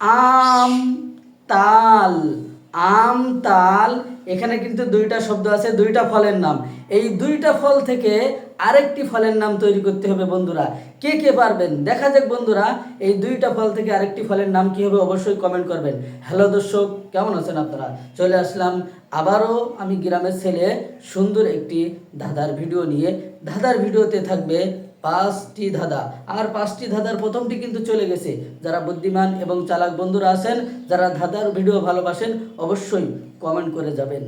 আম তাল, আম তাল, এখানে কিন্তু দুইটা শব্দ আছে, দুইটা ফলের নাম। এই দুইটা ফল থেকে আরেকটি ফলের নাম তৈরি করতে হবে বন্ধুরা। কে কে পারবেন দেখা যাক বন্ধুরা, এই দুইটা ফল থেকে আরেকটি ফলের নাম কি হবে অবশ্যই কমেন্ট করবেন। হ্যালো দর্শক, কেমন আছেন আপনারা? চলে আসলাম আবারও আমি গ্রামের ছেলে সুন্দর একটি ধাঁধার ভিডিও নিয়ে। ধাঁধার ভিডিওতে থাকবে 5টি ধাঁধা, আর 5টি ধাঁধার প্রথমটি কিন্তু চলে গেছে। যারা বুদ্ধিমান এবং চালাক বন্ধুরা আছেন, যারা ধাঁধার ভিডিও ভালোবাসেন, অবশ্যই কমেন্ট করে যাবেন।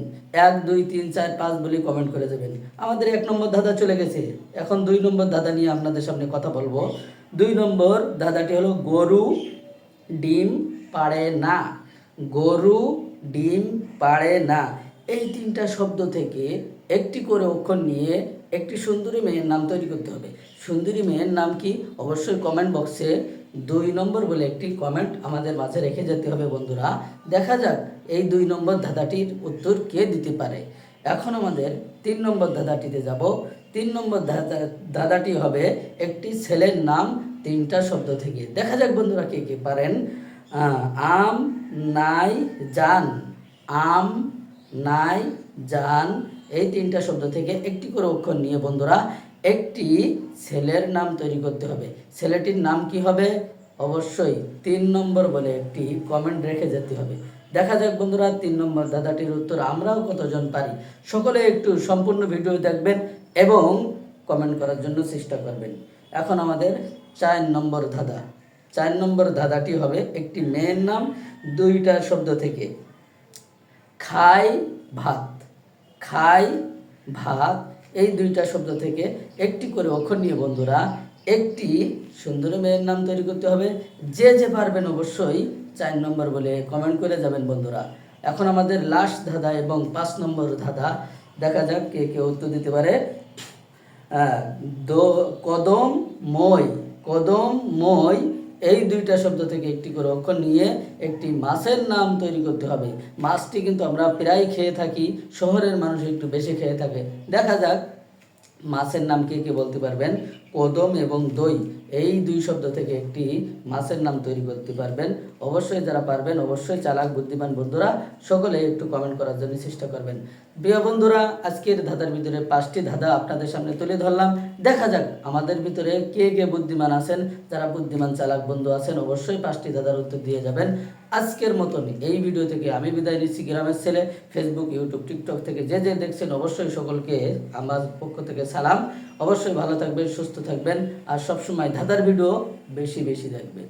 1 2 3 4 5 বলে কমেন্ট করে যাবেন। আমাদের 1 নম্বর ধাঁধা চলে গেছে, এখন 2 নম্বর ধাঁধা নিয়ে আপনাদের সামনে কথা বলবো। 2 নম্বর ধাঁধাটি হলো গরু ডিম পাড়ে না। গরু ডিম পাড়ে না, এই তিনটা শব্দ থেকে একটি করে অক্ষর নিয়ে একটি সুন্দরী মেয়ের নাম তৈরি করতে হবে। সুন্দরী মেয়ের নাম কি অবশ্যই কমেন্ট বক্সে 2 নম্বর বলে একটি কমেন্ট আমাদের মাঝে রেখে যেতে হবে বন্ধুরা। দেখা যাক এই 2 নম্বর ধাঁধাটির উত্তর কে দিতে পারে। এখন আমাদের 3 নম্বর ধাঁধাটিতে যাব। 3 নম্বর ধাঁধাটি হবে একটি ছেলের নাম 3টা শব্দ থেকে। দেখা যাক বন্ধুরা কে কে পারেন। আম নাই জান, আম নাই জান, এই 3টা শব্দ থেকে একটি করে অক্ষর নিয়ে বন্ধুরা একটি ছেলের নাম তৈরি করতে হবে। ছেলেটির নাম কি হবে অবশ্যই 3 নম্বর বলে একটি কমেন্ট রেখে যেতে হবে। দেখা যাক বন্ধুরা 3 নম্বর ধাঁধাটির উত্তর আমরাও কতজন পারি। সকলে একটু সম্পূর্ণ ভিডিও দেখবেন এবং কমেন্ট করার জন্য চেষ্টা করবেন। এখন আমাদের 4 নম্বর ধাঁধা। 4 নম্বর ধাঁধাটি হবে একটি মেয়ের নাম 2টা শব্দ থেকে। খাই ভাত, খাই ভাত, এই 2টা শব্দ থেকে একটি করে অক্ষর নিয়ে বন্ধুরা একটি সুন্দর মেয়ের নাম তৈরি করতে হবে। যে যে পারবেন অবশ্যই 4 নম্বর বলে কমেন্ট করে যাবেন বন্ধুরা। এখন আমাদের লাস্ট ধাঁধা এবং 5 নম্বর ধাঁধা, দেখা যাক কে কে উত্তর দিতে পারে। কদম মই, কদম মই, এই 2টা শব্দ থেকে একটি করে অক্ষর নিয়ে একটি মাছের নাম তৈরি করতে হবে। মাছটি কিন্তু আমরা প্রায় খেয়ে থাকি, শহরের মানুষ একটু বেশি খেয়ে থাকে। দেখা যাক মাছের নাম কে কে বলতে পারবেন। কদম এবং দই, এই 2 শব্দ থেকে একটি মাছের নাম তৈরি করতে পারবেন। অবশ্যই যারা পারবেন, অবশ্যই চালাক বুদ্ধিমান বন্ধুরা সকলে একটু কমেন্ট করার জন্য চেষ্টা করবেন। প্রিয় বন্ধুরা, আজকের ধাঁধার ভিতরে 5টি ধাঁধা আপনাদের সামনে তুলে ধরলাম। দেখা যাক আমাদের ভিতরে কে কে বুদ্ধিমান আছেন। যারা বুদ্ধিমান চালাক বন্ধু আছেন অবশ্যই 5টি ধাঁধার উত্তর দিয়ে যাবেন। আজকের মতন এই ভিডিও থেকে আমি বিদায় নিচ্ছি গ্রামের ছেলে। ফেসবুক, ইউটিউব, টিকটক থেকে যে যে দেখছেন অবশ্যই সকলকে আমার পক্ষ থেকে সালাম। অবশ্যই ভালো থাকবেন, সুস্থ থাকবেন, আর সবসময় ধাঁধার ভিডিও বেশি বেশি দেখবেন।